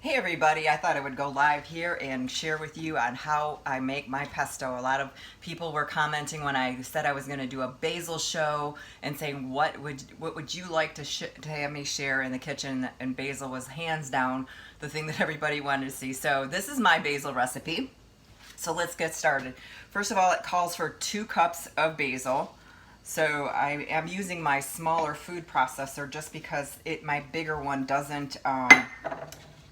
Hey everybody, I thought I would go live here and share with you on how I make my pesto. A lot of people were commenting when I said I was going to do a basil show and saying what would you like to have me share in the kitchen, and basil was hands down the thing that everybody wanted to see. So this is my basil recipe. So let's get started. First of all, it calls for 2 cups of basil. So I am using my smaller food processor just because my bigger one doesn't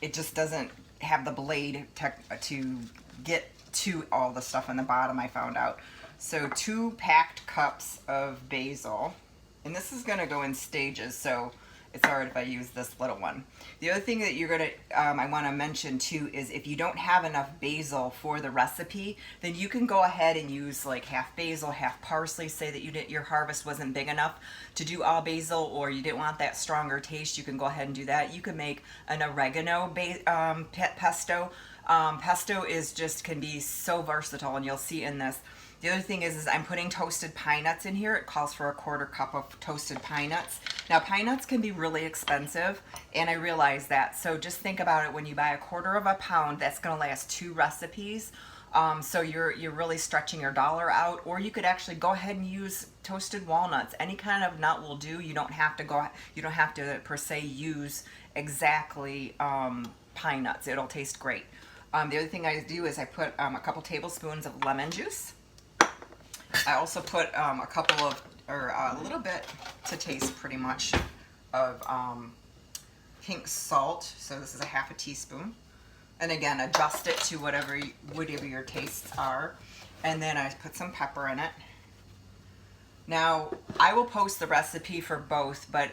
it just doesn't have the blade to get to all the stuff on the bottom, I found out. So 2 packed cups of basil, and this is going to go in stages, so it's all right if I use this little one. The other thing that I want to mention too is if you don't have enough basil for the recipe, then you can go ahead and use like half basil, half parsley. Say that your harvest wasn't big enough to do all basil, or you didn't want that stronger taste, you can go ahead and do that. You can make an oregano pesto. Pesto can be so versatile, and you'll see in this. The other thing is I'm putting toasted pine nuts in here. It calls for a 1/4 cup of toasted pine nuts. Now, pine nuts can be really expensive, and I realize that. So just think about it. When you buy a 1/4 of a pound, that's going to last 2 recipes. So you're really stretching your dollar out. Or you could actually go ahead and use toasted walnuts. Any kind of nut will do. You don't have to per se use exactly pine nuts. It'll taste great. The other thing I do is I put a couple tablespoons of lemon juice. I also put a little bit to taste pretty much of pink salt. So this is a half a teaspoon. And again, adjust it to whatever your tastes are. And then I put some pepper in it. Now, I will post the recipe for both, but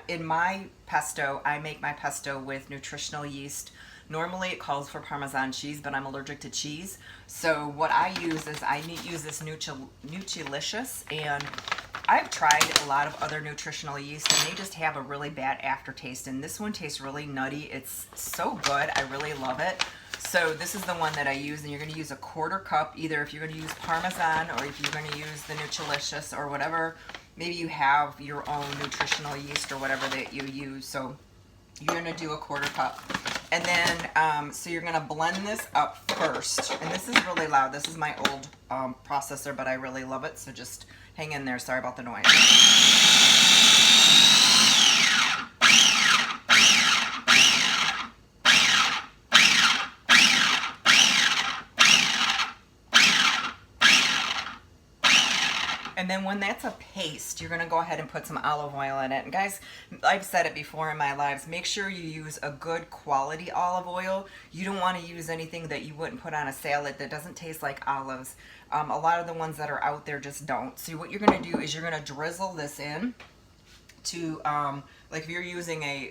in my pesto, I make my pesto with nutritional yeast. Normally it calls for Parmesan cheese, but I'm allergic to cheese. So what I use is use this Nutrilicious, and I've tried a lot of other nutritional yeast, and they just have a really bad aftertaste. And this one tastes really nutty. It's so good. I really love it. So this is the one that I use, and you're going to use a 1/4 cup, either if you're going to use Parmesan or if you're going to use the Nutrilicious or whatever. Maybe you have your own nutritional yeast or whatever that you use. So you're going to do a 1/4 cup. And then, so you're going to blend this up first. And this is really loud. This is my old processor, but I really love it. So just hang in there. Sorry about the noise. And then when that's a paste, you're going to go ahead and put some olive oil in it. And guys, I've said it before in my lives, make sure you use a good quality olive oil. You don't want to use anything that you wouldn't put on a salad that doesn't taste like olives. A lot of the ones that are out there just don't. So what you're going to do is you're going to drizzle this in to, like if you're using a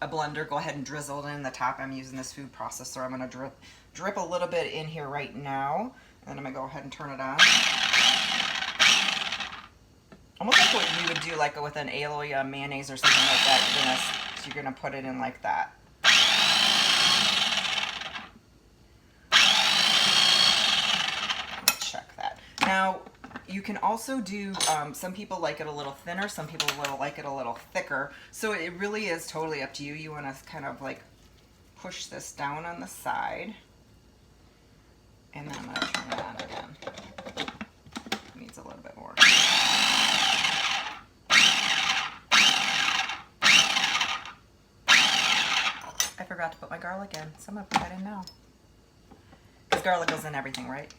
blender, go ahead and drizzle it in the top. I'm using this food processor. I'm going to drip a little bit in here right now. And then I'm going to go ahead and turn it on. Almost like what you would do like with an alloy mayonnaise or something like that. You're gonna put it in like that. Check that. Now, you can also do, some people like it a little thinner, some people like it a little thicker. So it really is totally up to you. You wanna kind of like push this down on the side. And then I'm gonna turn it on again. It needs a little bit more. I forgot to put my garlic in, so I'm going to put that in now. Because garlic goes in everything, right?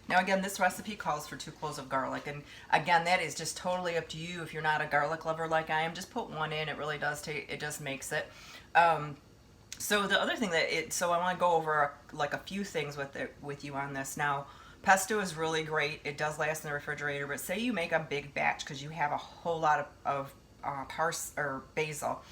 Now again, this recipe calls for 2 cloves of garlic, and again, that is just totally up to you. If you're not a garlic lover like I am, just put 1 in. It really does it just makes it. So the other thing so I want to go over like a few things with you on this. Now, pesto is really great. It does last in the refrigerator, but say you make a big batch because you have a whole lot of basil.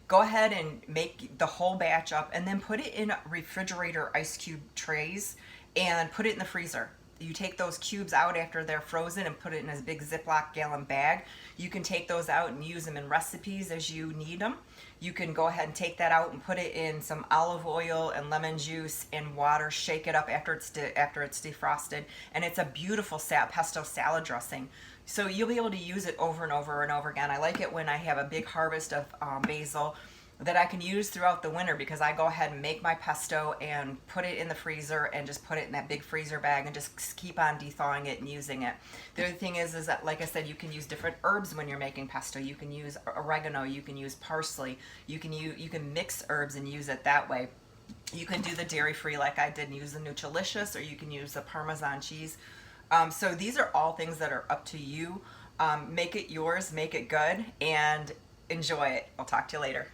Go ahead and make the whole batch up and then put it in refrigerator ice cube trays and put it in the freezer. you take those cubes out after they're frozen and put it in a big Ziploc gallon bag. You can take those out and use them in recipes as you need them. You can go ahead and take that out and put it in some olive oil and lemon juice and water. Shake it up after it's defrosted, and it's a beautiful pesto salad dressing. So you'll be able to use it over and over and over again. I like it when I have a big harvest of basil that I can use throughout the winter, because I go ahead and make my pesto and put it in the freezer and just put it in that big freezer bag and just keep on thawing it and using it. The other thing is that, like I said, you can use different herbs when you're making pesto. You can use oregano, you can use parsley, you can mix herbs and use it that way. You can do the dairy free like I did and use the Nutrilicious, or you can use the Parmesan cheese. So these are all things that are up to you. Make it yours, make it good, and enjoy it. I'll talk to you later.